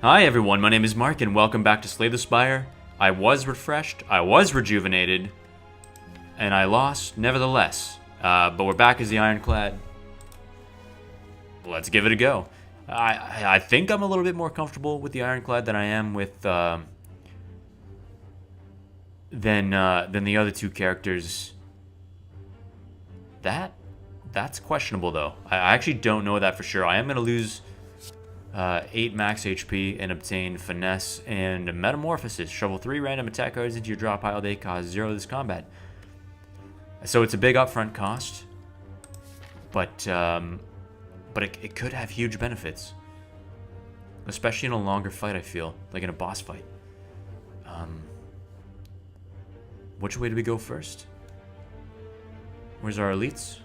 Hi everyone, my name is Mark and welcome back to Slay the Spire. I was refreshed, I was rejuvenated, and I lost nevertheless. But we're back as the Ironclad. Let's give it a go. I think I'm a little bit more comfortable with the Ironclad than I am with than the other two characters. That's questionable though. I actually don't know that for sure. I am gonna lose 8 max HP and obtain Finesse and Metamorphosis. Shovel 3 random attack cards into your draw pile. They cause 0 this combat. So it's a big upfront cost, but it could have huge benefits, especially in a longer fight. I feel like in a boss fight. Which way do we go first? Where's our elites?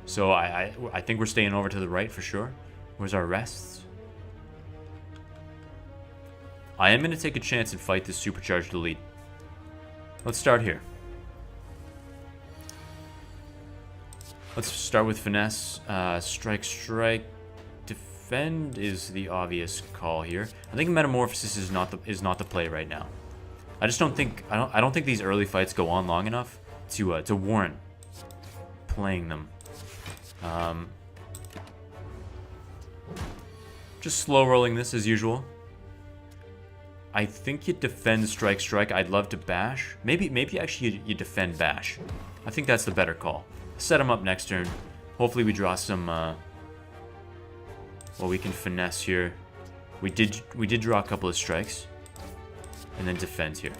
So I think we're staying over to the right for sure. Where's our rests? I am going to take a chance and fight this supercharged elite. Let's start here. Let's start with Finesse. Strike. Defend is the obvious call here. I think Metamorphosis is not the play right now. I just don't think these early fights go on long enough to warrant playing them. Just slow rolling this as usual. I think you defend strike. I'd love to bash. Maybe actually you defend bash. I think that's the better call. Set him up next turn. Hopefully we draw some. Well, we can finesse here. We did draw a couple of strikes, and then defend here,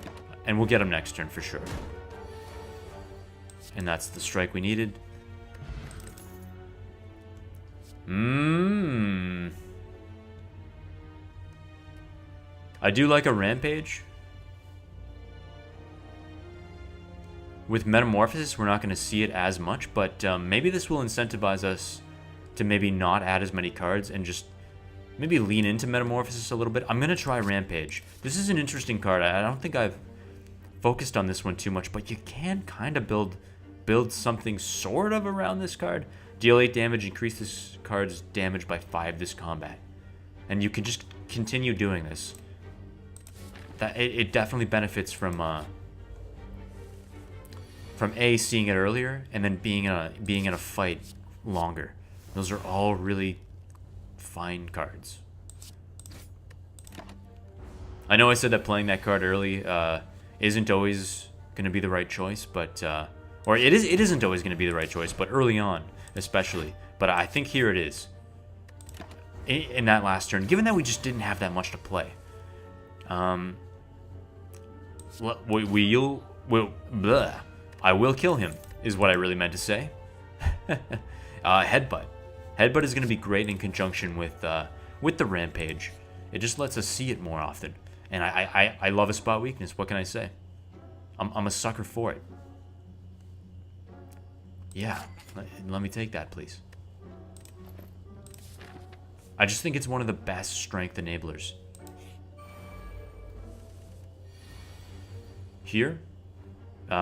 and we'll get him next turn for sure. And that's the strike we needed. I do like a Rampage. With Metamorphosis, we're not going to see it as much, but maybe this will incentivize us to maybe not add as many cards and just maybe lean into Metamorphosis a little bit. I'm going to try Rampage. This is an interesting card. I don't think I've focused on this one too much, but you can kind of build something sort of around this card. Deal 8 damage, increase this card's damage by 5 this combat. And you can just continue doing this. It definitely benefits from A, seeing it earlier, and then being in a fight longer. Those are all really fine cards. I know I said that playing that card early isn't always going to be the right choice, but or it isn't always going to be the right choice, but early on especially. But I think here it is in that last turn, given that we just didn't have that much to play. I will kill him, is what I really meant to say. Headbutt. Headbutt is going to be great in conjunction with the Rampage. It just lets us see it more often. And I love a spot weakness. What can I say? I'm a sucker for it. Yeah, let me take that, please. I just think it's one of the best strength enablers. Here? Who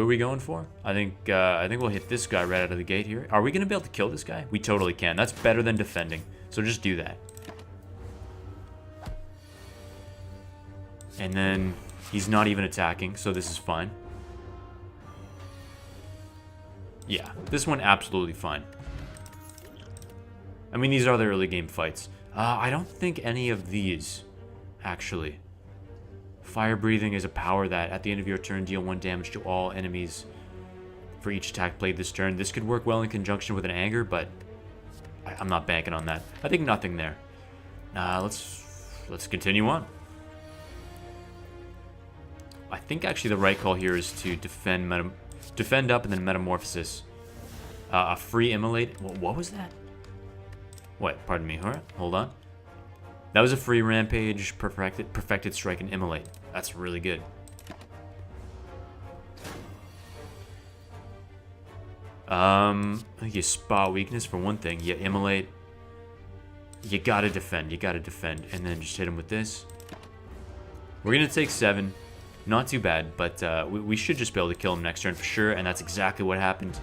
are we going for? I think we'll hit this guy right out of the gate here. Are we gonna be able to kill this guy? We totally can. That's better than defending. So just do that. And then he's not even attacking, so this is fine. Yeah, this one absolutely fine. I mean, these are the early game fights. I don't think any of these, actually. Fire breathing is a power that, at the end of your turn, deal 1 damage to all enemies for each attack played this turn. This could work well in conjunction with an anger, but I'm not banking on that. I think nothing there. Let's continue on. I think actually the right call here is to defend up and then Metamorphosis. A free Immolate. What was that? What? Pardon me. Hold on. That was a free Rampage, Perfected Strike, and Immolate. That's really good. I think you spot weakness for one thing. You Immolate. You gotta defend. And then just hit him with this. We're gonna take 7. Not too bad, but we should just be able to kill him next turn for sure, and that's exactly what happened.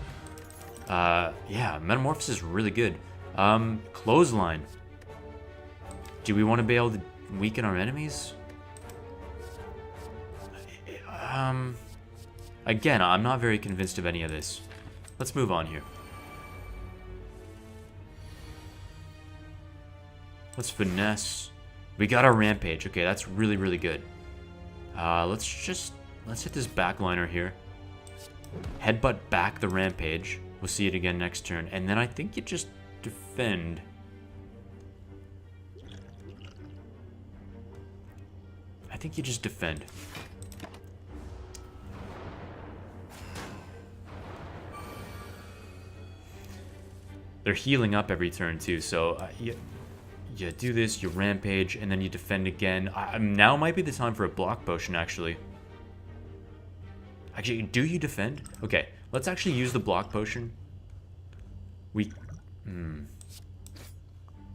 Yeah, Metamorphosis is really good. Clothesline. Do we want to be able to weaken our enemies? Again, I'm not very convinced of any of this. Let's move on here. Let's finesse. We got our Rampage. Okay, that's really, really good. Let's hit this backliner here. Headbutt back the Rampage. We'll see it again next turn. And then I think you just defend. I think you just defend. They're healing up every turn too, so you do this, you Rampage, and then you defend again. Now might be the time for a block potion, actually. Actually, do you defend? Okay, let's actually use the block potion. You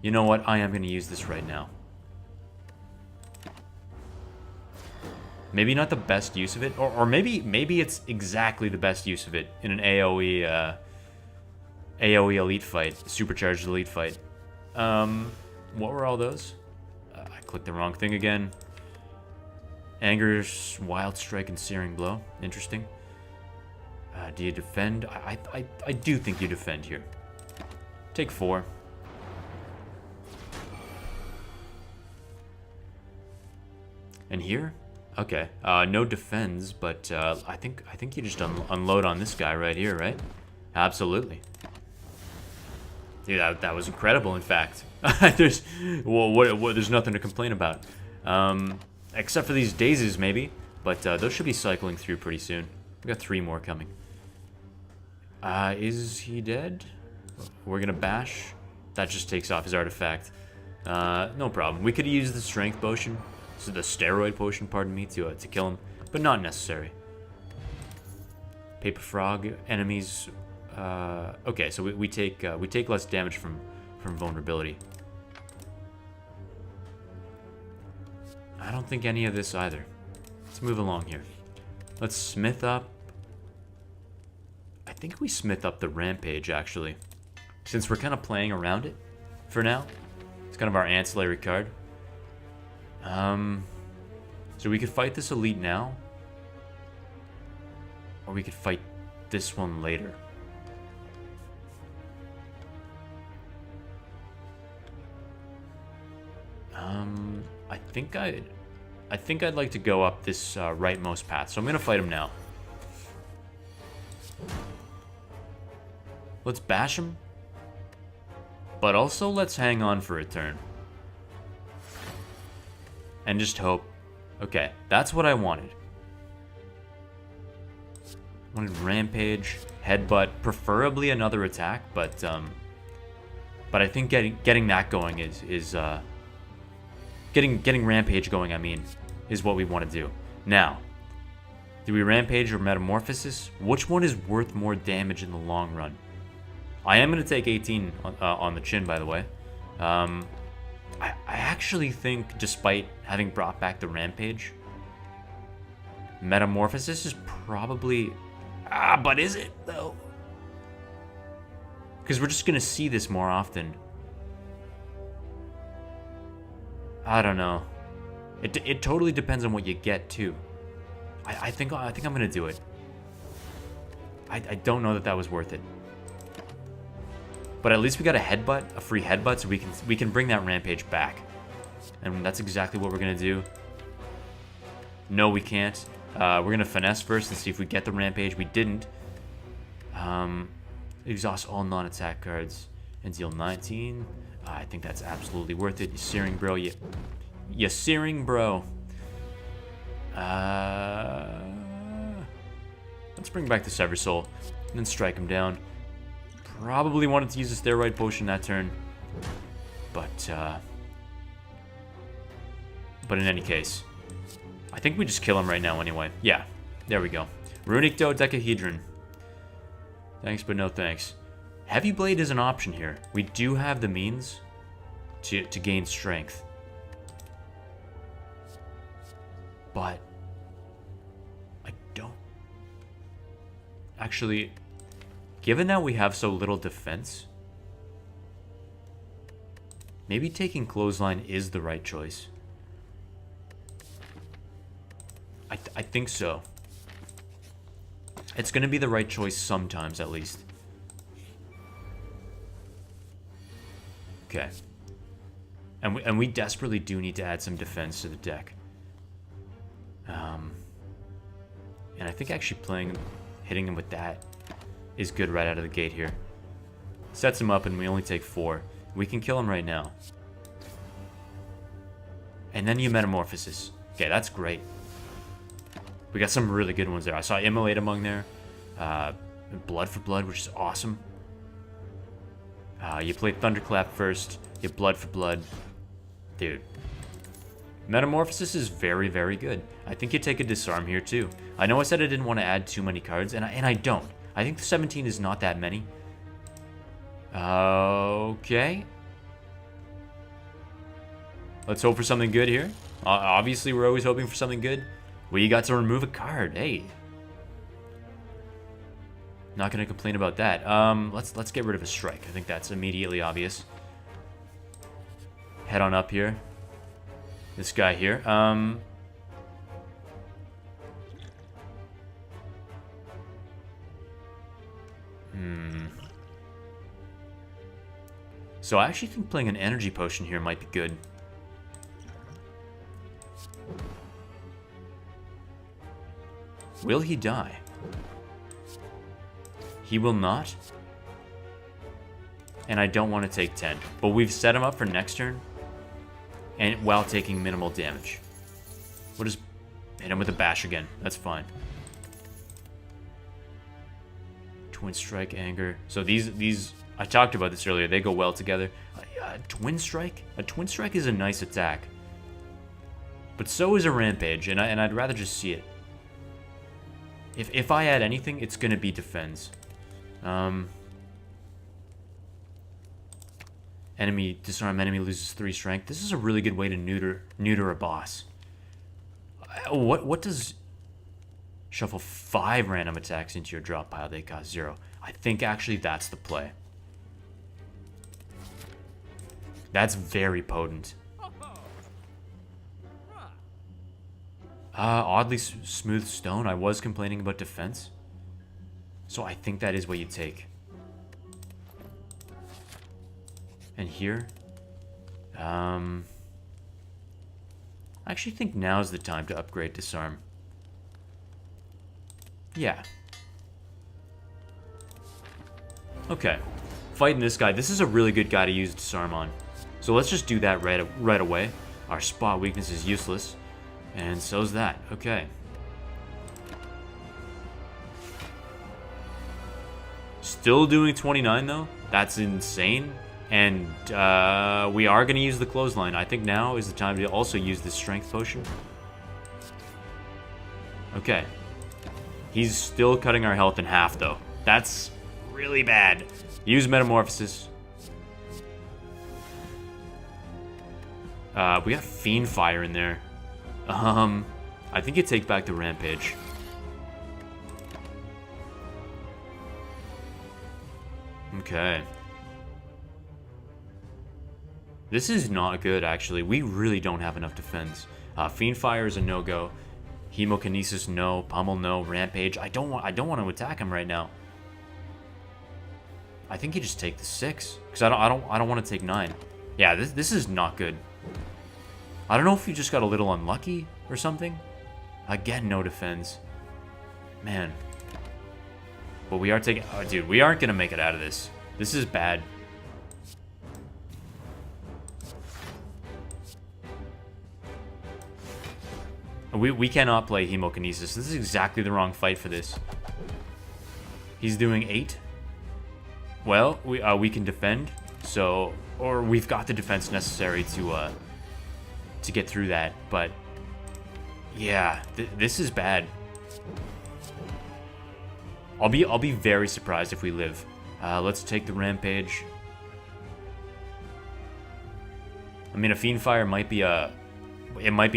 know what? I am going to use this right now. Maybe not the best use of it, or maybe it's exactly the best use of it in an AoE elite fight, supercharged elite fight. What were all those? I clicked the wrong thing again. Anger's Wild Strike and Searing Blow. Interesting. Do you defend? I do think you defend here. Take 4. And here? Okay. No defends, but I think you just unload on this guy right here, right? Absolutely. Dude, that was incredible, in fact. There's nothing to complain about. Except for these daisies, maybe. But those should be cycling through pretty soon. We got 3 more coming. Is he dead? We're gonna bash. That just takes off his artifact. No problem. We could use the strength potion. So the steroid potion, pardon me, to kill him. But not necessary. Paper Frog enemies... okay, so we take less damage from vulnerability. I don't think any of this either. Let's move along here. Let's smith up. I think we smith up the Rampage, actually. Since we're kind of playing around it for now. It's kind of our ancillary card. So we could fight this elite now. Or we could fight this one later. I think I'd like to go up this rightmost path, so I'm gonna fight him now. Let's bash him, but also let's hang on for a turn and just hope. Okay, that's what I wanted. I wanted Rampage, Headbutt, preferably another attack, but I think getting that going is Getting Rampage going, I mean, is what we want to do. Now, do we Rampage or Metamorphosis? Which one is worth more damage in the long run? I am going to take 18 on the chin, by the way. I actually think, despite having brought back the Rampage, Metamorphosis is probably... but is it, though? Because we're just going to see this more often. I don't know. It totally depends on what you get too. I think I'm gonna do it. I don't know that was worth it. But at least we got a free headbutt, so we can bring that Rampage back, and that's exactly what we're gonna do. No, we can't. We're gonna finesse first and see if we get the Rampage. We didn't. Exhaust all non-attack cards and deal 19. I think that's absolutely worth it. You searing bro. You searing bro. Let's bring back the Sever Soul and then strike him down. Probably wanted to use a steroid potion that turn, but in any case, I think we just kill him right now anyway. Yeah, there we go. Runic Dodecahedron. Thanks, but no thanks. Heavy Blade is an option here. We do have the means to gain strength. But Actually, given that we have so little defense, maybe taking clothesline is the right choice. I think so. It's going to be the right choice sometimes, at least. Okay. And we desperately do need to add some defense to the deck. And I think actually hitting him with that is good right out of the gate here. Sets him up and we only take 4. We can kill him right now. And then you Metamorphosis. Okay, that's great. We got some really good ones there. I saw Immolate among there. Blood for Blood, which is awesome. You play Thunderclap first. You Blood for Blood. Dude. Metamorphosis is very, very good. I think you take a Disarm here too. I know I said I didn't want to add too many cards, and I don't. I think the 17 is not that many. Okay. Let's hope for something good here. Obviously, we're always hoping for something good. We got to remove a card. Hey. Not going to complain about that. Let's get rid of a strike. I think that's immediately obvious. Head on up here. This guy here. So I actually think playing an energy potion here might be good. Will he die? He will not. And I don't want to take 10. But we've set him up for next turn. And while taking minimal damage. We'll just hit him with a bash again. That's fine. Twin Strike, Anger. So these I talked about this earlier. They go well together. Twin Strike? A Twin Strike is a nice attack. But so is a Rampage. And I'd rather just see it. If I add anything, it's going to be Defense. Enemy, disarm enemy, loses 3 strength. This is a really good way to neuter a boss. What does shuffle 5 random attacks into your drop pile? They cost 0. I think actually that's the play. That's very potent. Oddly smooth stone. I was complaining about defense. So I think that is what you take. And here, I actually think now's the time to upgrade Disarm. Yeah. Okay. Fighting this guy. This is a really good guy to use Disarm on. So let's just do that right away. Our spot weakness is useless. And so's that. Okay. Still doing 29 though? That's insane. And we are going to use the clothesline. I think now is the time to also use this strength potion. Okay. He's still cutting our health in half though. That's really bad. Use Metamorphosis. We got Fiend Fire in there. I think you take back the Rampage. Okay. This is not good, actually. We really don't have enough defense. Fiend Fire is a no-go. Hemokinesis, no. Pummel, no. Rampage. I don't want to attack him right now. I think you just take the 6, because I don't want to take 9. Yeah, this is not good. I don't know if you just got a little unlucky or something. Again, no defense. Man. But we are taking... Oh, dude, we aren't going to make it out of this. This is bad. We cannot play Hemokinesis. This is exactly the wrong fight for this. He's doing 8. Well, we can defend. So... Or we've got the defense necessary to get through that, but yeah, this is bad. I'll be very surprised if we live. Let's take the Rampage. I mean, a Fiend Fire might be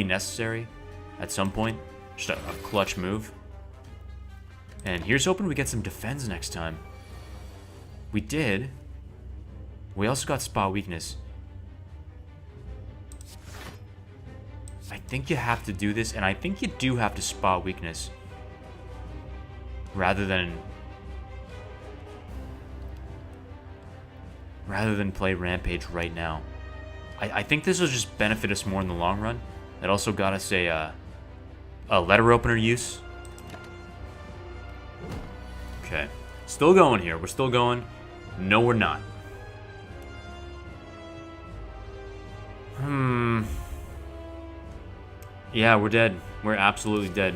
necessary at some point. Just a clutch move. And here's hoping we get some defense next time. We did. We also got spot weakness. I think you have to do this, and I think you do have to spot weakness. Rather than play Rampage right now. I think this will just benefit us more in the long run. It also got us a letter opener use. Okay. Still going here. We're still going. No, we're not. Yeah, we're dead. We're absolutely dead.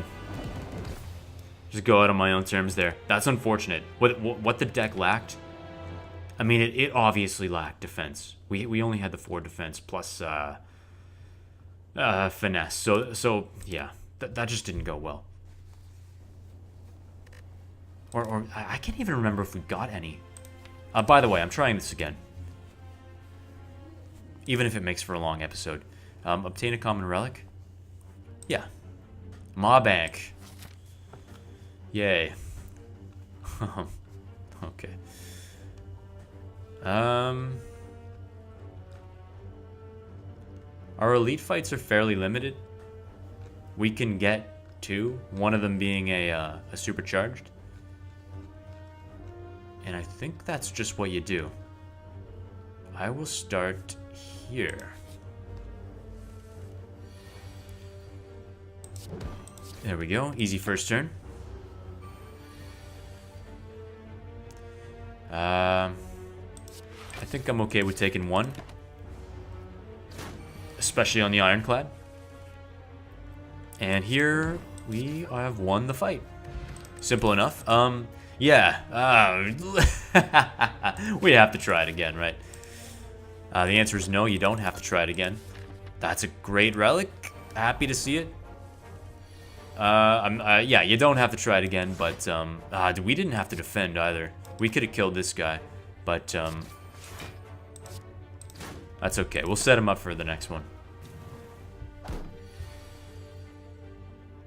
Just go out on my own terms there. That's unfortunate. What the deck lacked, I mean, it obviously lacked defense. We only had the 4 defense plus finesse. So yeah, that just didn't go well. Or I can't even remember if we got any. By the way, I'm trying this again. Even if it makes for a long episode. Obtain a common relic. Yeah. Ma Bank. Yay. Okay. Our elite fights are fairly limited. We can get 2, one of them being a supercharged. And I think that's just what you do. I will start here. There we go. Easy first turn. I think I'm okay with taking 1. Especially on the Ironclad. And here we have won the fight. Simple enough. Yeah. We have to try it again, right? The answer is no, you don't have to try it again. That's a great relic. Happy to see it. Yeah, you don't have to try it again, but we didn't have to defend either. We could have killed this guy, but that's okay. We'll set him up for the next one.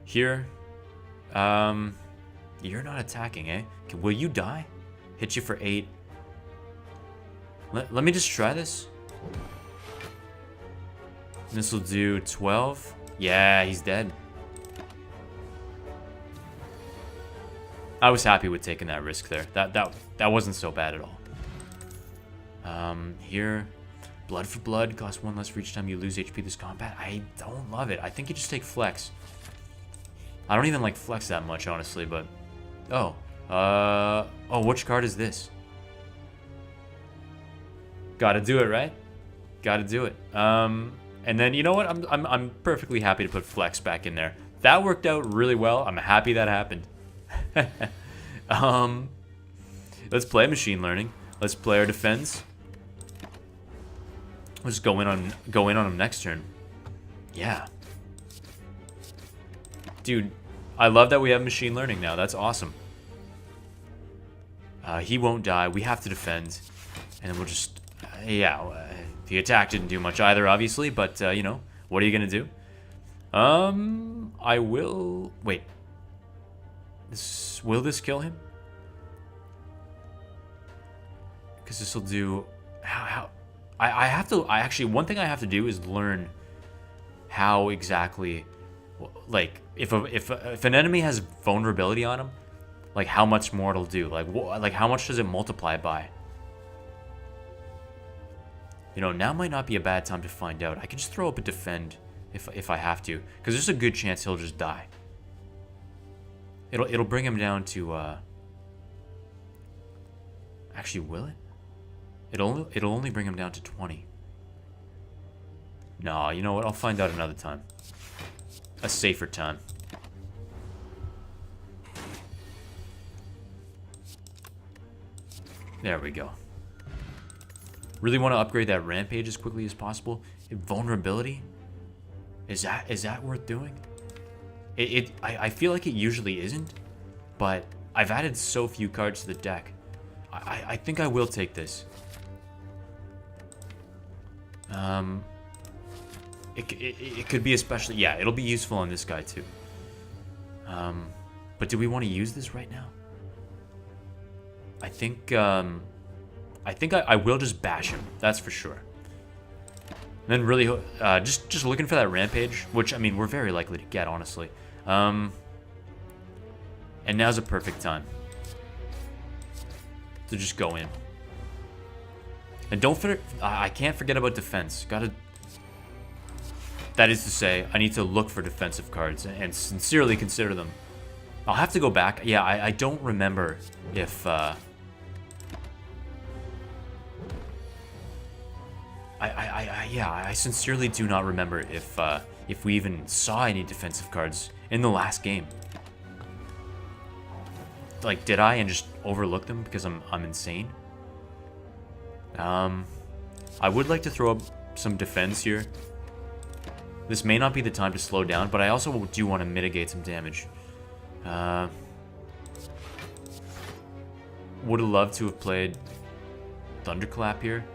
Here, you're not attacking, eh? Will you die? Hit you for 8. Let me just try this. This will do 12. Yeah, he's dead. I was happy with taking that risk there. That wasn't so bad at all. Here, blood for blood costs 1 less for each time you lose HP this combat. I don't love it. I think you just take flex. I don't even like flex that much, honestly, but oh, which card is this? Gotta do it, right? Gotta do it. And then you know what? I'm perfectly happy to put flex back in there. That worked out really well. I'm happy that happened. Let's play machine learning. Let's play our defense. Let's go in on him next turn. Yeah. Dude, I love that we have machine learning now. That's awesome. He won't die. We have to defend. And then we'll just... the attack didn't do much either, obviously. But, you know, what are you going to do? I will... Wait. Will this kill him? Because this will do... I have to... actually, one thing I have to do is learn how exactly... Like, if an enemy has vulnerability on him, like, how much more it'll do. Like, how much does it multiply by? You know, now might not be a bad time to find out. I can just throw up a defend if I have to. Because there's a good chance he'll just die. It'll bring him down to, Actually, will it? It'll only bring him down to 20. No, you know what? I'll find out another time. A safer time. There we go. Really want to upgrade that rampage as quickly as possible. Vulnerability? Is that worth doing? I feel like it usually isn't, but I've added so few cards to the deck. I think I will take this. It could be especially... Yeah, it'll be useful on this guy, too. But do we want to use this right now? I think I will just bash him. That's for sure. And then really, just looking for that rampage, which, I mean, we're very likely to get, honestly. And now's a perfect time to just go in. And don't forget, I can't forget about defense. That is to say, I need to look for defensive cards and sincerely consider them. I'll have to go back. Yeah, I don't remember if, I sincerely do not remember if we even saw any defensive cards in the last game. Like, did I and just overlook them because I'm insane? I would like to throw up some defense here. This may not be the time to slow down, but I also do want to mitigate some damage. Would have loved to have played Thunderclap here,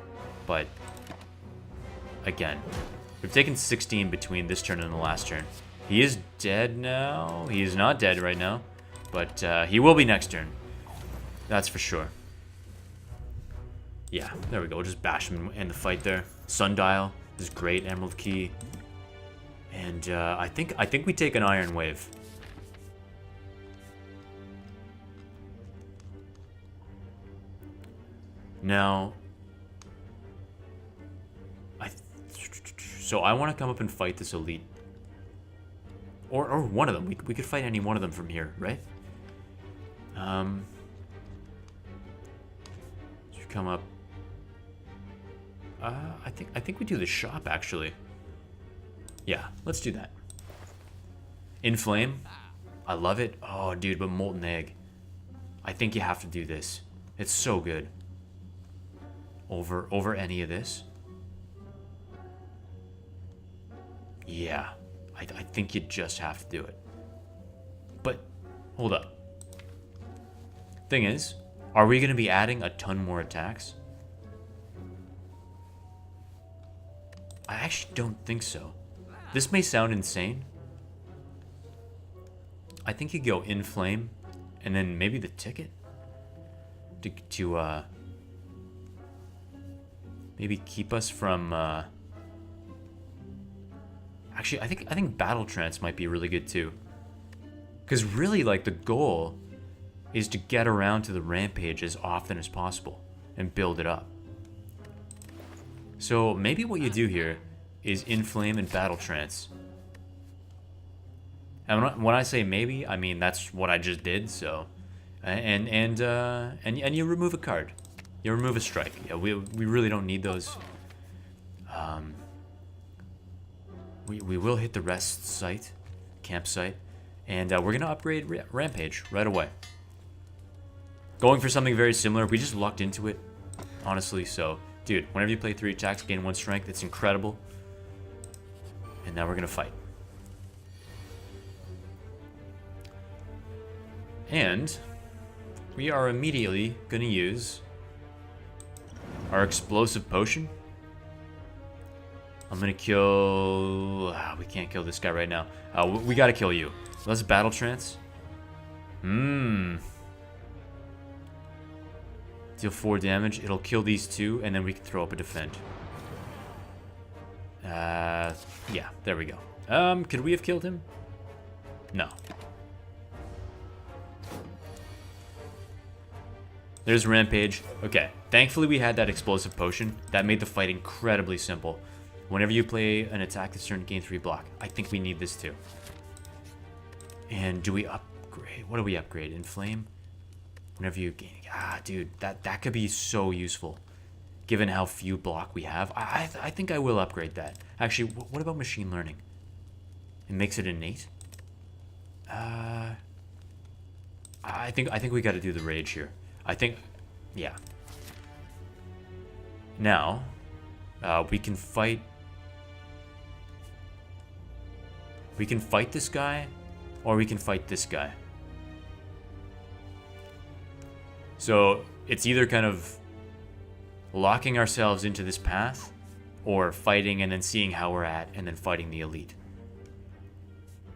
but again, we've taken 16 between this turn and the last turn. He is dead now. He is not dead right now, but he will be next turn. That's for sure. Yeah, there we go. We'll just bash him in the fight there. Sundial is great. Emerald Key. And I think we take an Iron Wave. Now, so I want to come up and fight this elite, or one of them. We could fight any one of them from here, right? Should come up. I think we do the shop actually. Yeah, let's do that. Inflame. I love it. Oh, dude, but Molten Egg. I think you have to do this. It's so good. Over any of this. Yeah, I think you just have to do it. But, hold up. Thing is, are we going to be adding a ton more attacks? I actually don't think so. This may sound insane. I think you go Inflame, and then maybe the ticket to maybe keep us from. Actually, I think Battle Trance might be really good too. Because really, like, the goal is to get around to the Rampage as often as possible and build it up. So maybe what you do here is Inflame and Battle Trance. And when I say maybe, I mean that's what I just did. So, and you remove a card, you remove a strike. Yeah, we really don't need those. We will hit the rest site, campsite, and we're gonna upgrade Rampage right away. Going for something very similar. We just lucked into it, honestly. So, dude, whenever you play 3 attacks, gain 1 strength. It's incredible. And now we're gonna fight. And we are immediately gonna use our explosive potion. I'm gonna kill. We can't kill this guy right now. We gotta kill you. Let's Battle Trance. Deal 4 damage. It'll kill these 2, and then we can throw up a defend. Yeah, there we go. Could we have killed him? No. There's Rampage. Okay, thankfully we had that explosive potion. That made the fight incredibly simple. Whenever you play an attack this turn, gain 3 block. I think we need this too. And do we upgrade? What do we upgrade? Inflame? Whenever you gain... dude, that could be so useful. Given how few block we have. I think I will upgrade that. Actually, what about Machine Learning? It makes it innate? I think we gotta do the Rage here. I think... Yeah. Now, we can fight... We can fight this guy, or we can fight this guy. So, it's either kind of locking ourselves into this path, or fighting and then seeing how we're at, and then fighting the elite.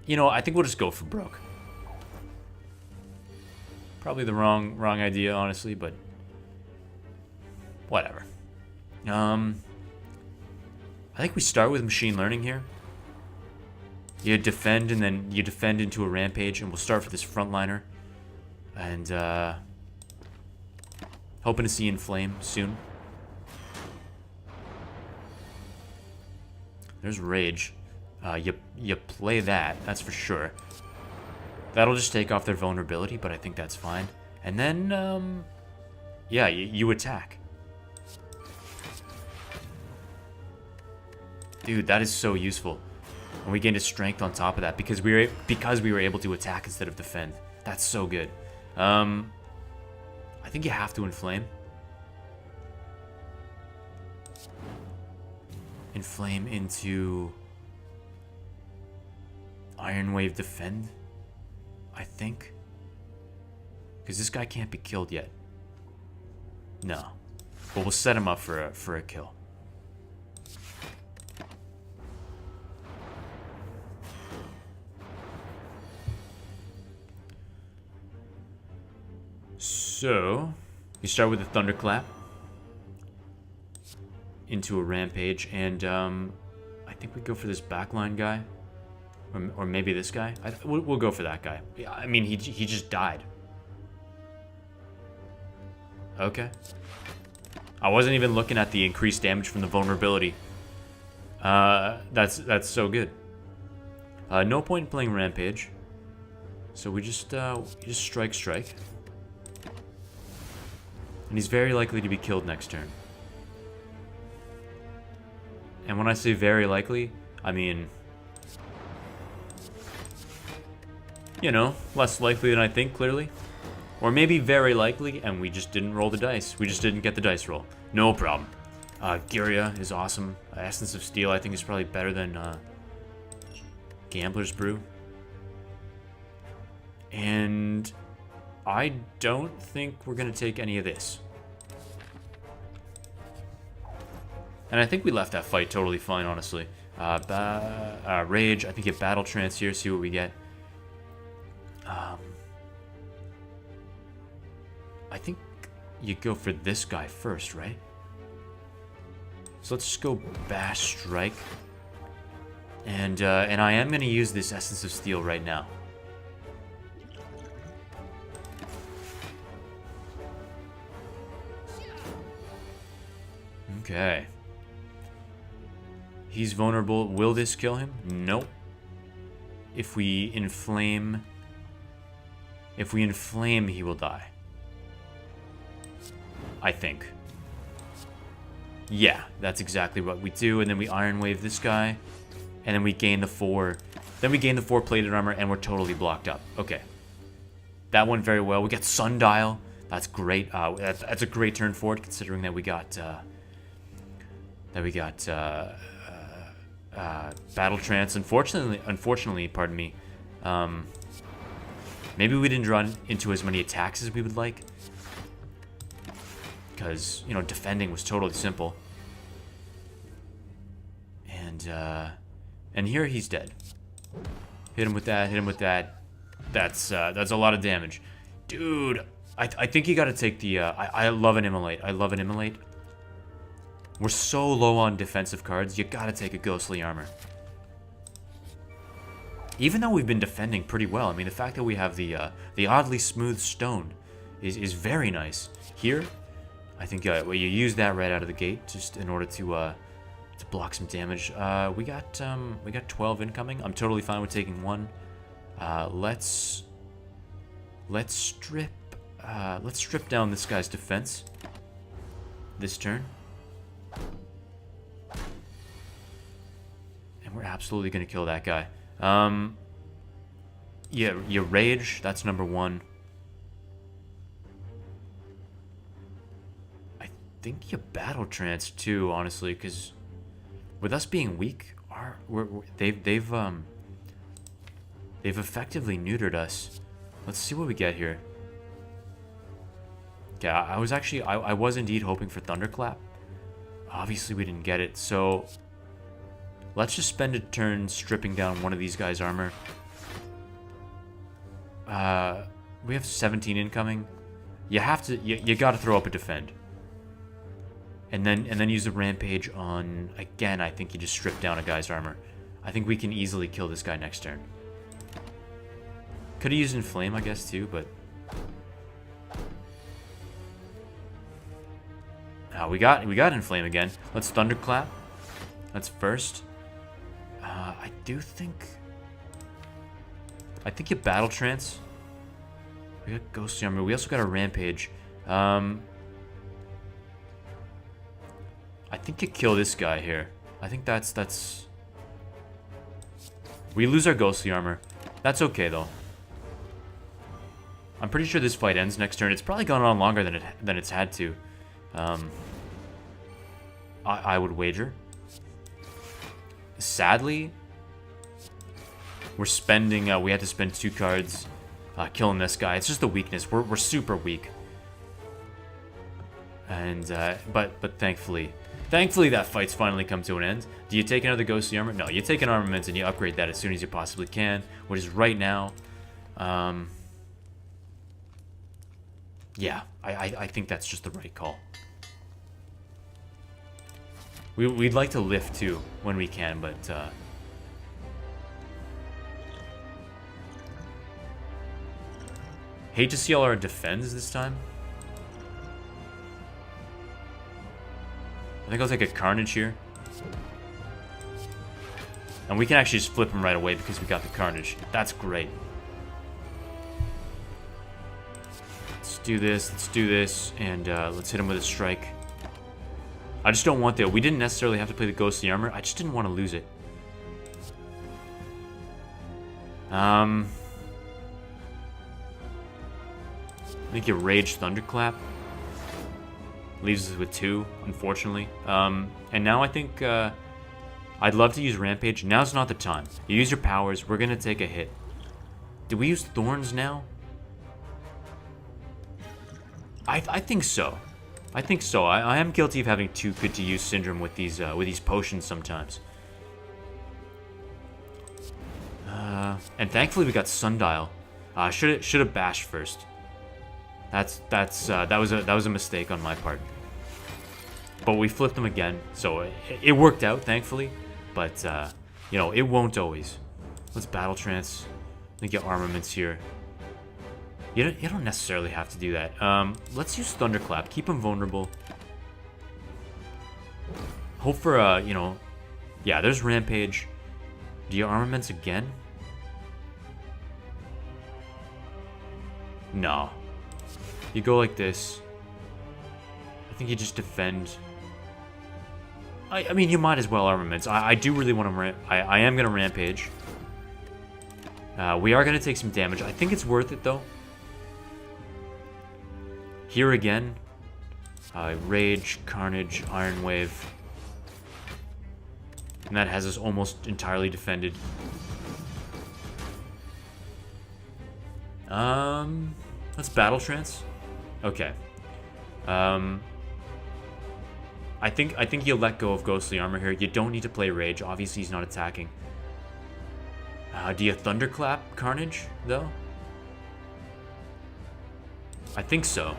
You know, I think we'll just go for broke. Probably the wrong idea, honestly, but whatever. I think we start with machine learning here. You defend, and then you defend into a rampage, and we'll start for this frontliner. And hoping to see Inflame soon. There's Rage. You play that, that's for sure. That'll just take off their vulnerability, but I think that's fine. And then, yeah, you attack. Dude, that is so useful. And we gained a strength on top of that because we were able to attack instead of defend. That's so good. I think you have to Inflame. Inflame into Iron Wave defend, I think. Because this guy can't be killed yet. No. But we'll set him up for a kill. So, you start with a Thunderclap into a Rampage, and I think we go for this backline guy, or maybe this guy. We'll go for that guy. Yeah, I mean, he just died. Okay. I wasn't even looking at the increased damage from the vulnerability. That's so good. No point in playing Rampage, so we just strike. And he's very likely to be killed next turn. And when I say very likely, I mean, you know, less likely than I think, clearly. Or maybe very likely, and we just didn't roll the dice. We just didn't get the dice roll. No problem. Gyria is awesome. Essence of Steel, I think, is probably better than Gambler's Brew. And I don't think we're going to take any of this. And I think we left that fight totally fine, honestly. Rage, I think get Battle Trance here, see what we get. I think you go for this guy first, right? So let's just go Bash Strike. And I am going to use this Essence of Steel right now. Okay. He's vulnerable. Will this kill him? Nope. If we inflame, he will die. I think. Yeah, that's exactly what we do. And then we Iron Wave this guy. And then we gain the 4. Then we gain the 4 plated armor, and we're totally blocked up. Okay. That went very well. We get Sundial. That's great. That's a great turn forward, considering that we got Battle Trance. Unfortunately, pardon me. Maybe we didn't draw into as many attacks as we would like, because, you know, defending was totally simple. And here he's dead. Hit him with that. Hit him with that. That's a lot of damage, dude. I think you got to take the. I love an Immolate. I love an Immolate. We're so low on defensive cards. You got to take a Ghostly Armor. Even though we've been defending pretty well. I mean, the fact that we have the oddly smooth stone is very nice. Here, I think well, you use that right out of the gate just in order to block some damage. We got 12 incoming. I'm totally fine with taking 1. Let's strip down this guy's defense this turn. And we're absolutely gonna kill that guy. Yeah, your Rage, that's number 1. I think you Battle Trance too, honestly, because with us being weak, they've effectively neutered us. Let's see what we get here. Okay, I was indeed hoping for Thunderclap. Obviously, we didn't get it, so let's just spend a turn stripping down one of these guys' armor. We have 17 incoming. You have to, you gotta throw up a defend. And then use the rampage on, again, I think you just strip down a guy's armor. I think we can easily kill this guy next turn. Could have used Inflame, I guess, too, but... we got Inflame again. Let's Thunderclap. That's first. I think you Battle Trance. We got Ghostly Armor. We also got a Rampage. I think you kill this guy here. I think that's... We lose our Ghostly Armor. That's okay, though. I'm pretty sure this fight ends next turn. It's probably gone on longer than it's had to. I would wager. Sadly, we're spending... we had to spend 2 cards killing this guy. It's just a weakness. We're super weak. And, but thankfully that fight's finally come to an end. Do you take another Ghostly Armor? No, you take an Armament and you upgrade that as soon as you possibly can, which is right now. Yeah, I think that's just the right call. We'd like to lift too when we can, but hate to see all our defends this time. I think I'll take a Carnage here. And we can actually just flip him right away because we got the Carnage. That's great. Let's do this, and let's hit him with a strike. I just don't want that. We didn't necessarily have to play the Ghostly Armor. I just didn't want to lose it. I think you Rage Thunderclap. Leaves us with 2, unfortunately. And now I think I'd love to use Rampage. Now's not the time. You use your powers. We're going to take a hit. Do we use Thorns now? I think so. I think so. I am guilty of having too good to use syndrome with these potions sometimes. And thankfully we got Sundial. Should have bashed first. That was a mistake on my part. But we flipped them again, so it worked out thankfully. But you know, it won't always. Let's Battle Trance. I think get Armaments here. You don't necessarily have to do that. Let's use Thunderclap. Keep him vulnerable. Hope for you know, yeah. There's Rampage. Do you Armaments again? No. You go like this. I think you just defend. I mean, you might as well Armaments. I do really want to I am gonna Rampage. We are gonna take some damage. I think it's worth it though. Here again, Rage, Carnage, Iron Wave. And that has us almost entirely defended. Let's Battle Trance. Okay. I think you let go of Ghostly Armor here. You don't need to play Rage. Obviously, he's not attacking. Do you Thunderclap Carnage, though? I think so.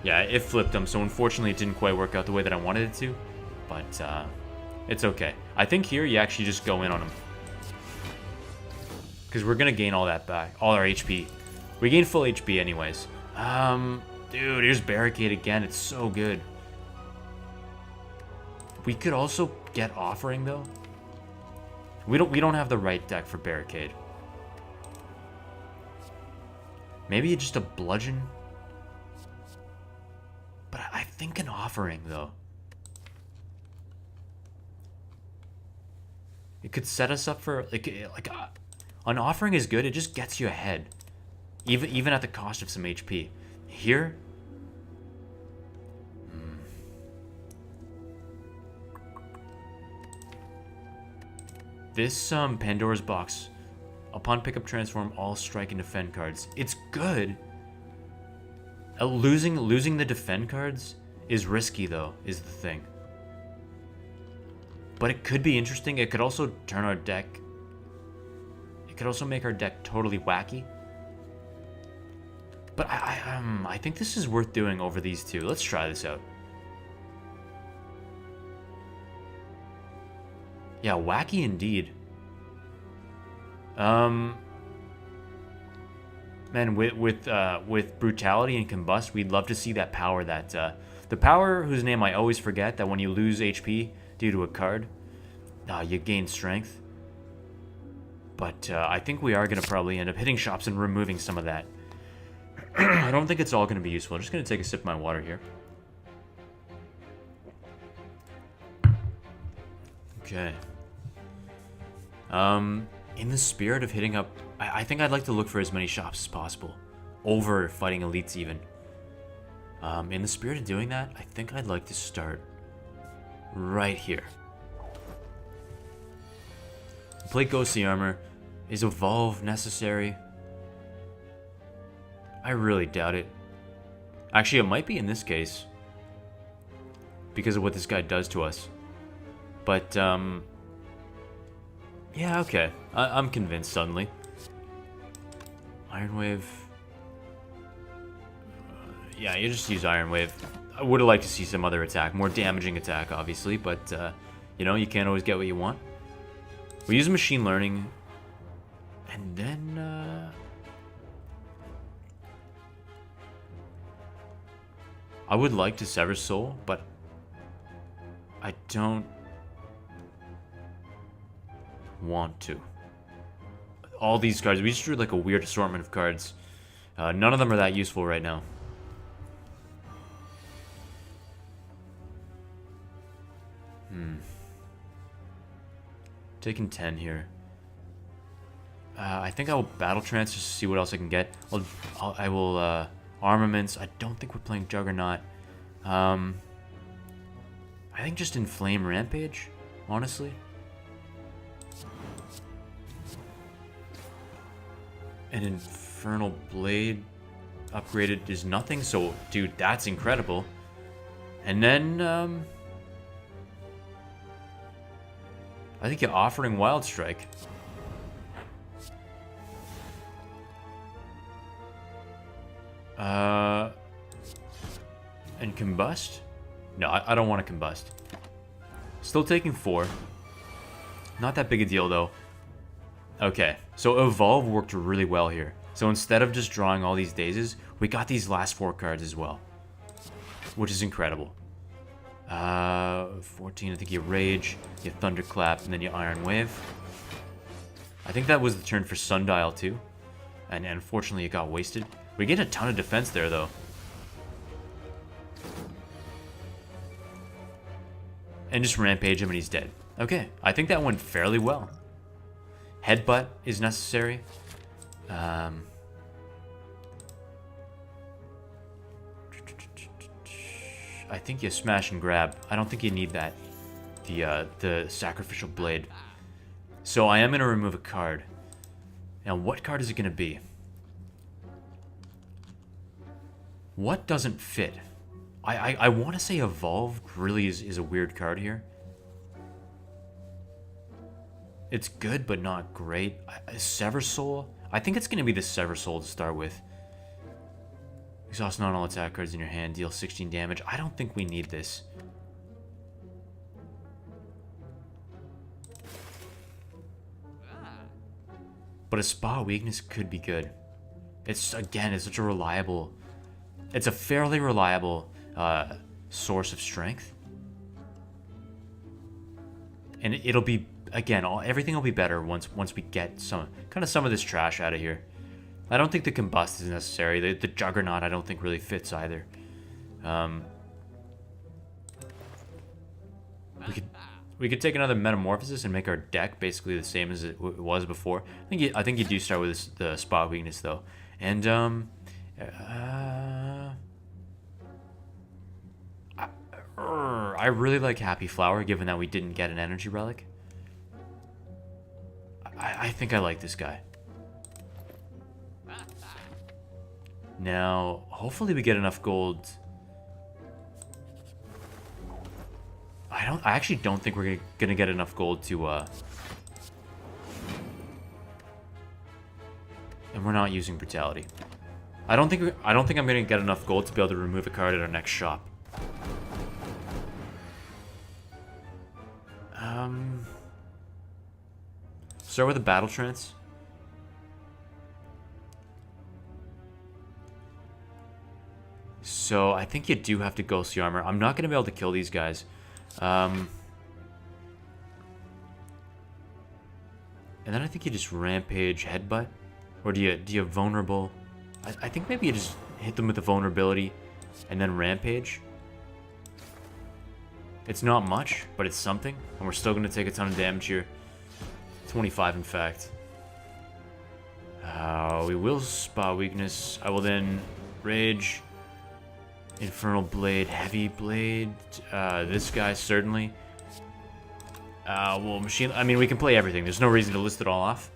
Yeah, it flipped him, so unfortunately it didn't quite work out the way that I wanted it to. But, it's okay. I think here you actually just go in on him. Because we're going to gain all that back. All our HP. We gain full HP anyways. Dude, here's Barricade again. It's so good. We could also get Offering, though. We don't have the right deck for Barricade. Maybe just a Bludgeon. But I think an Offering, though. It could set us up for an Offering is good. It just gets you ahead, even at the cost of some HP. Here, this Pandora's Box. Upon pickup, transform all strike and defend cards. It's good. Losing the defend cards is risky, though, is the thing. But it could be interesting. It could also turn our deck... It could also make our deck totally wacky. But I think this is worth doing over these two. Let's try this out. Yeah, wacky indeed. Man, with brutality and combust, we'd love to see that power. That the power whose name I always forget. That when you lose HP due to a card, you gain strength. But I think we are gonna probably end up hitting shops and removing some of that. I don't think it's all gonna be useful. I'm just gonna take a sip of my water here. Okay. In the spirit of hitting up, I think I'd like to look for as many shops as possible, over fighting elites even. In the spirit of doing that, I think I'd like to start right here. Plate ghostly armor. Is evolve necessary? I really doubt it. Actually, it might be in this case, because of what this guy does to us. But yeah, okay. I'm convinced suddenly. Iron Wave. Yeah, you just use Iron Wave. I would have liked to see some other attack, more damaging attack, obviously, but you know, you can't always get what you want. We use machine learning, and then I would like to sever soul, but I don't want to. All these cards, we just drew like a weird assortment of cards. None of them are that useful right now. Taking 10 here. I think I will battle trance just to see what else I can get. I will armaments. I don't think we're playing Juggernaut. I think just inflame rampage, honestly. An infernal blade upgraded is nothing, so dude, that's incredible. And then I think you're offering Wild Strike. And combust? No, I don't want to combust. Still taking 4. Not that big a deal though. Okay, so evolve worked really well here. So instead of just drawing all these dazes, we got these last 4 cards as well, which is incredible. 14, I think you Rage, you Thunderclap, and then you Iron Wave. I think that was the turn for Sundial too, and unfortunately it got wasted. We get a ton of defense there though. And just Rampage him and he's dead. Okay, I think that went fairly well. Headbutt is necessary. I think you smash and grab. I don't think you need that. The sacrificial blade. So I am going to remove a card. Now what card is it going to be? What doesn't fit? I want to say Evolve really is a weird card here. It's good, but not great. Sever Soul? I think it's going to be the Sever Soul to start with. Exhaust not all attack cards in your hand. Deal 16 damage. I don't think we need this. But a Spa Weakness could be good. It's, again, it's such a reliable... It's a fairly reliable source of strength. And it'll be... Again, everything will be better once we get some of this trash out of here. I don't think the Combust is necessary. The Juggernaut I don't think really fits either. We could take another Metamorphosis and make our deck basically the same as it was before. I think you do start with the Spot Weakness though. And I really like Happy Flower given that we didn't get an Energy Relic. I think I like this guy. Now, hopefully we get enough gold. I actually don't think we're gonna get enough gold to and we're not using brutality. I don't think I'm gonna get enough gold to be able to remove a card at our next shop. Start with a battle trance. So I think you do have to ghostly armor. I'm not gonna be able to kill these guys. And then I think you just rampage headbutt, or do you vulnerable? I think maybe you just hit them with the vulnerability, and then rampage. It's not much, but it's something, and we're still gonna take a ton of damage here. 25, in fact. We will spot weakness. I will then rage, infernal blade, heavy blade. This guy certainly. Well, machine. I mean, we can play everything. There's no reason to list it all off.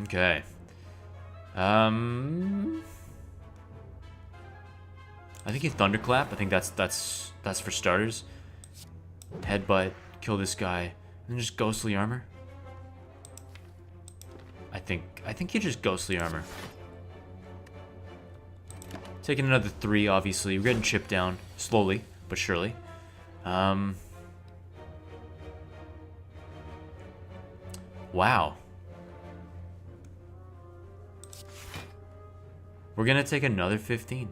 Okay. I think you thunderclap. I think that's for starters. Headbutt, kill this guy, and then just ghostly armor. I think you just ghostly armor. Taking another 3, obviously. We're getting chipped down slowly but surely. Wow. We're gonna take another 15.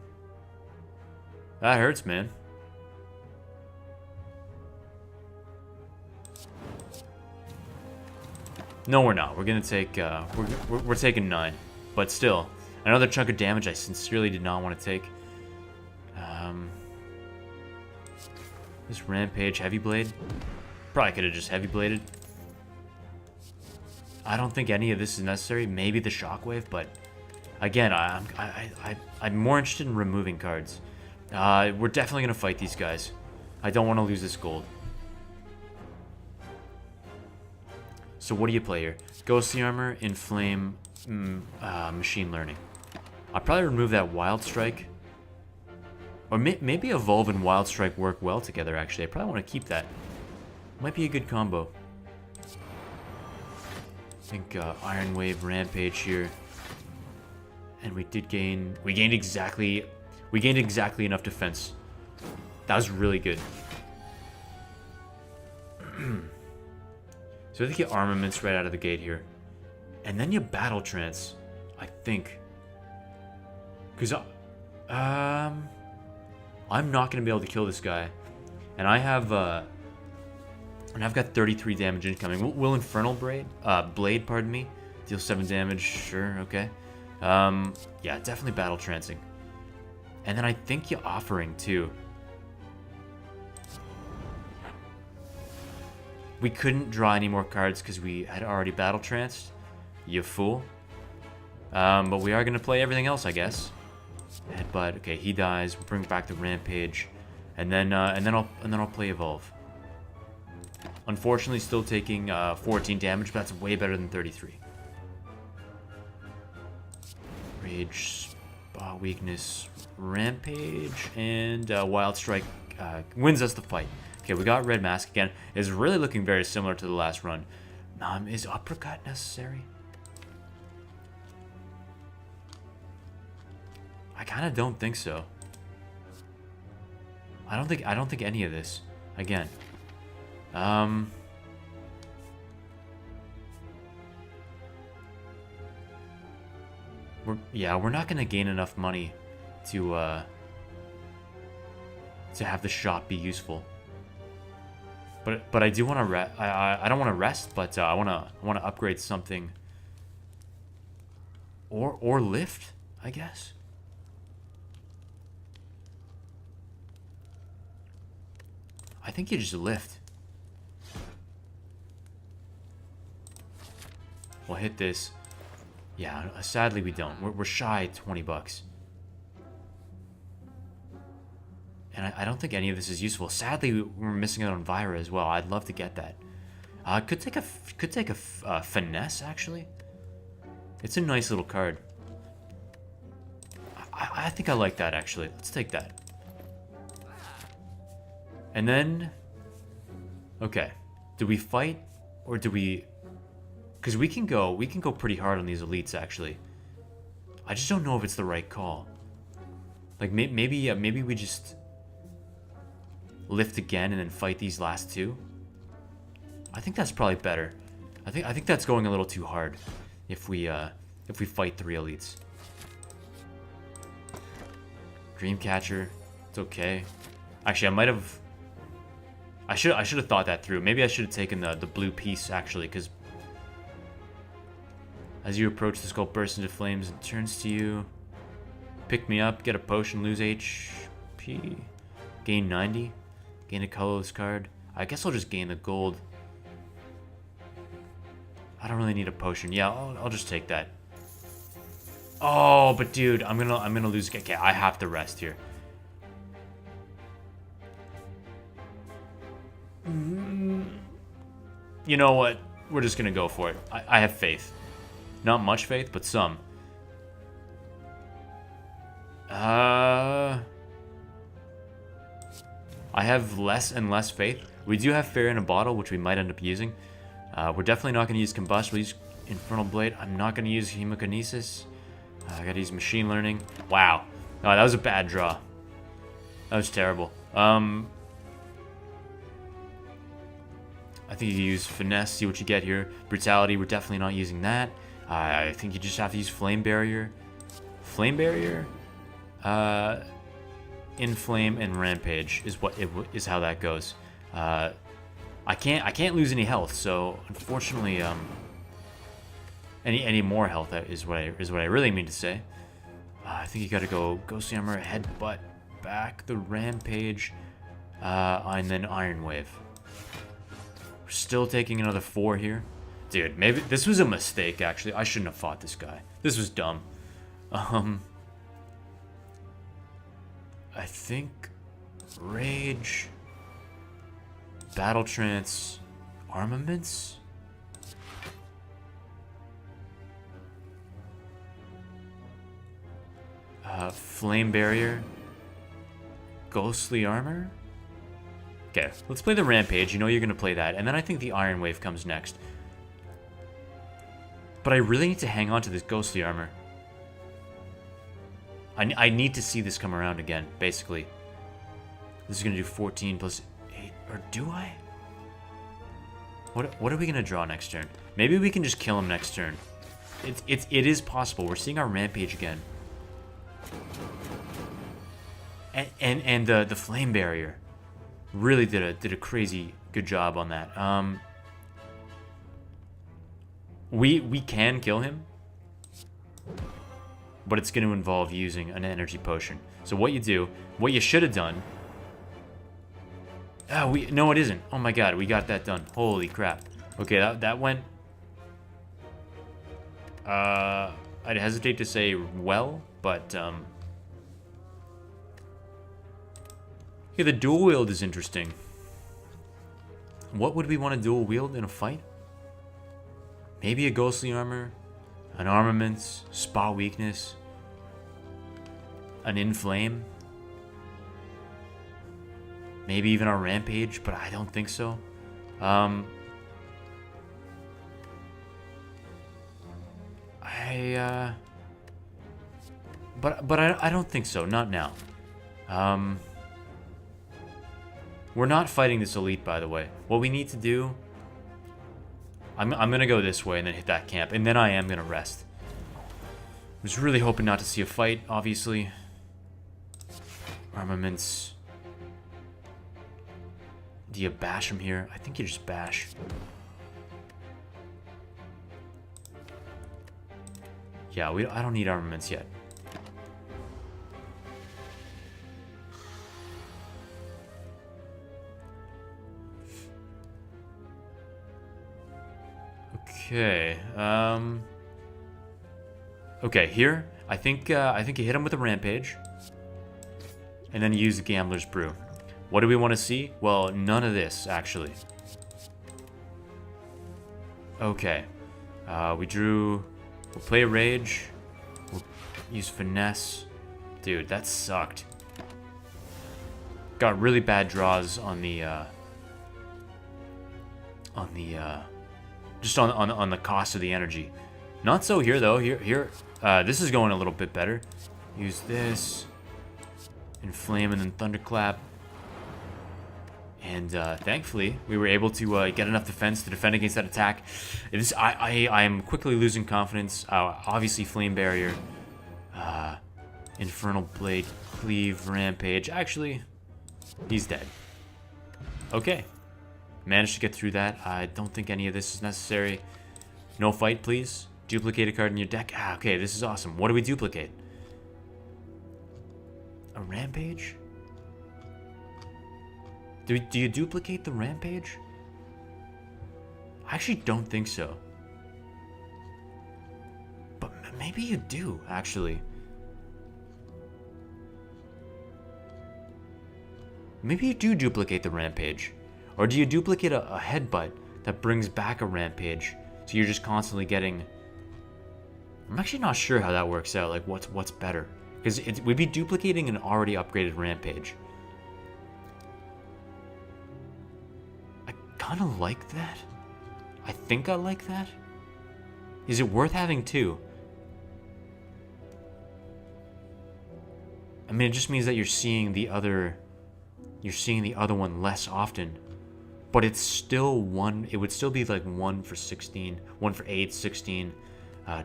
That hurts, man. No, we're not. We're gonna take. We're taking 9, but still, another chunk of damage I sincerely did not want to take. This rampage heavy blade. Probably could have just heavy bladed. I don't think any of this is necessary. Maybe the shockwave, but again, I'm more interested in removing cards. We're definitely gonna fight these guys. I don't want to lose this gold. So what do you play here? Ghostly armor, inflame, machine learning. I'll probably remove that wild strike. Or maybe evolve and wild strike work well together, actually. I probably want to keep that. Might be a good combo. I think Iron Wave, Rampage here. And we gained exactly enough defense. That was really good. So I think you armaments right out of the gate here. And then you battle trance, I think. Because I'm not going to be able to kill this guy. And I've got 33 damage incoming. Will Infernal Blade, pardon me, deal 7 damage? Sure, okay. Yeah, definitely battle trancing. And then I think you're offering too. We couldn't draw any more cards because we had already battle tranced. You fool. But we are gonna play everything else, I guess. Headbutt. Okay, he dies. We'll bring back the rampage, and then I'll play evolve. Unfortunately, still taking 14 damage, but that's way better than 33. Rage, weakness, rampage, and wild strike wins us the fight. Okay, we got red mask again. It's really looking very similar to the last run. Is uppercut necessary? I kind of don't think so. I don't think any of this. Again. We're not gonna gain enough money to have the shop be useful. But I do want to I don't want to rest, but I want to upgrade something. Or lift, I guess. I think you just lift. We'll hit this. Yeah, sadly we don't. We're shy 20 bucks. And I don't think any of this is useful. Sadly, we're missing out on Vira as well. I'd love to get that. Could take a finesse, actually. It's a nice little card. I think I like that, actually. Let's take that. And then... Okay. Do we fight? Or do we... Because we can go pretty hard on these elites, actually. I just don't know if it's the right call. Like, maybe we just... lift again and then fight these last two. I think that's probably better. I think that's going a little too hard if we fight 3 elites. Dreamcatcher, it's okay. Actually, I might have. I should have thought that through. Maybe I should have taken the blue piece actually, because as you approach, the skull bursts into flames and turns to you. Pick me up, get a potion, lose HP, gain 90, gain a colorless card. I guess I'll just gain the gold. I don't really need a potion. Yeah, I'll just take that. Oh, but dude, I'm gonna lose. Okay, I have to rest here. You know what? We're just gonna go for it. I have faith. Not much faith, but some. I have less and less faith. We do have Fair in a Bottle, which we might end up using. We're definitely not going to use Combust. We'll use Infernal Blade. I'm not going to use Hemokinesis. I got to use Machine Learning. Wow. Oh, that was a bad draw. That was terrible. I think you use Finesse, see what you get here. Brutality, we're definitely not using that. I think you just have to use Flame Barrier. Flame Barrier? Inflame and Rampage is how that goes. I can't lose any health, so unfortunately, any more health is what I really mean to say. I think you gotta go Ghostly Armor, Headbutt, back the Rampage, and then Iron Wave. We're still taking another 4 here, dude. Maybe this was a mistake. Actually, I shouldn't have fought this guy. This was dumb. I think Rage. Battle Trance, Armaments? Flame Barrier, Ghostly Armor? Okay, let's play the Rampage. You know you're going to play that. And then I think the Iron Wave comes next. But I really need to hang on to this Ghostly Armor. I need to see this come around again, basically. This is going to do 14 plus... Or do I? What are we gonna draw next turn? Maybe we can just kill him next turn. It is possible. We're seeing our Rampage again. And the Flame Barrier really did a crazy good job on that. We can kill him, but it's going to involve using an energy potion. So what you should have done. No, it isn't. Oh my god, we got that done. Holy crap. Okay, that went... I'd hesitate to say well, but... Yeah, the dual wield is interesting. What would we want to dual wield in a fight? Maybe a Ghostly Armor, an Armaments, Spot Weakness, an Inflame. Maybe even our Rampage, but I don't think so. But I don't think so. Not now. We're not fighting this elite, by the way. What we need to do... I'm gonna go this way and then hit that camp, and then I am gonna rest. I was really hoping not to see a fight, obviously. Armaments... Do you bash him here? I think you just bash. Yeah, I don't need armaments yet. Okay. Okay, here I think you hit him with a Rampage, and then you use the Gambler's Brew. What do we want to see? Well, none of this, actually. Okay. We'll play a Rage. We'll use Finesse. Dude, that sucked. Got really bad draws on the just on the cost of the energy. Not so here though. Here, this is going a little bit better. Use this, inflame, and then thunderclap. And thankfully, we were able to get enough defense to defend against that attack. I am quickly losing confidence. Obviously, flame barrier, infernal blade, cleave, rampage. Actually, he's dead. Okay, managed to get through that. I don't think any of this is necessary. No fight, please. Duplicate a card in your deck. Okay, this is awesome. What do we duplicate? A rampage? Do you duplicate the rampage? I actually don't think so. But maybe you do, actually. Maybe you do duplicate the rampage. Or do you duplicate a headbutt that brings back a rampage? So you're just constantly getting... I'm actually not sure how that works out. Like, what's better? Because we'd be duplicating an already upgraded rampage. I kind of like that. I think I like that. Is it worth having two? I mean, it just means that you're seeing the other one less often. But it's still one. It would still be like 1 for 16, 1 for 8, 16,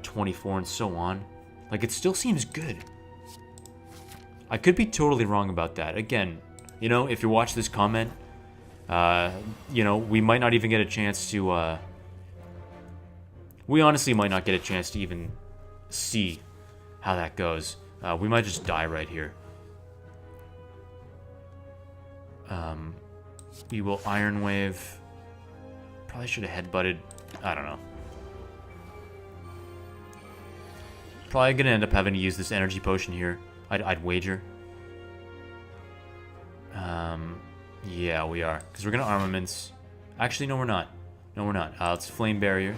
24, and so on. Like, it still seems good. I could be totally wrong about that. Again, you know, if you watch this comment, you know, we might not even get a chance to, we honestly might not get a chance to even see how that goes. We might just die right here. We will Iron Wave. Probably should have headbutted. I don't know. Probably gonna end up having to use this energy potion here. I'd wager. Yeah, we are. Because we're going to armaments. Actually, no, we're not. No, we're not. It's flame barrier.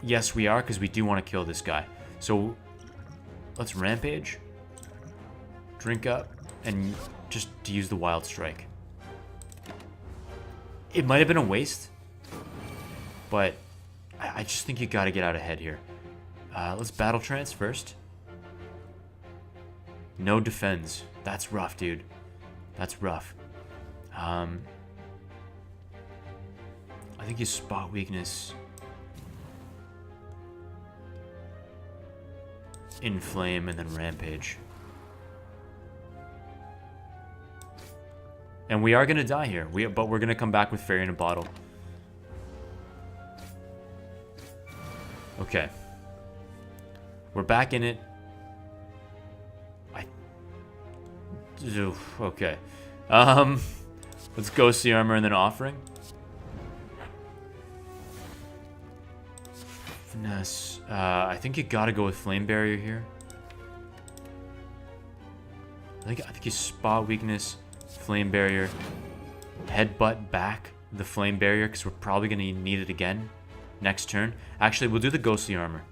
Yes, we are, because we do want to kill this guy. So, let's rampage. Drink up. And just to use the wild strike. It might have been a waste. But I just think you got to get out ahead here. Let's battle trance first. No defends. That's rough, dude. That's rough. I think you spot weakness. Inflame and then rampage. And we are gonna die here. But we're gonna come back with Fairy in a Bottle. Okay. We're back in it. Okay. Let's go see armor and then offering. Finesse. I think you gotta go with flame barrier here. I think you spot weakness, flame barrier, headbutt back the flame barrier because we're probably gonna need it again next turn. Actually, we'll do the ghostly armor.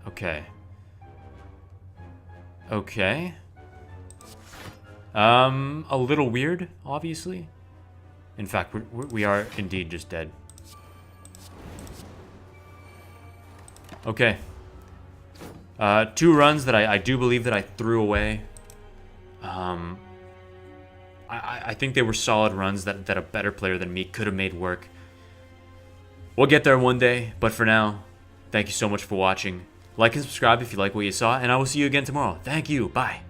Okay. Okay. A little weird, obviously. In fact, we are indeed just dead. Okay. 2 runs that I do believe that I threw away. I think they were solid runs that a better player than me could have made work. We'll get there one day, but for now, thank you so much for watching. Like and subscribe if you like what you saw, and I will see you again tomorrow. Thank you. Bye.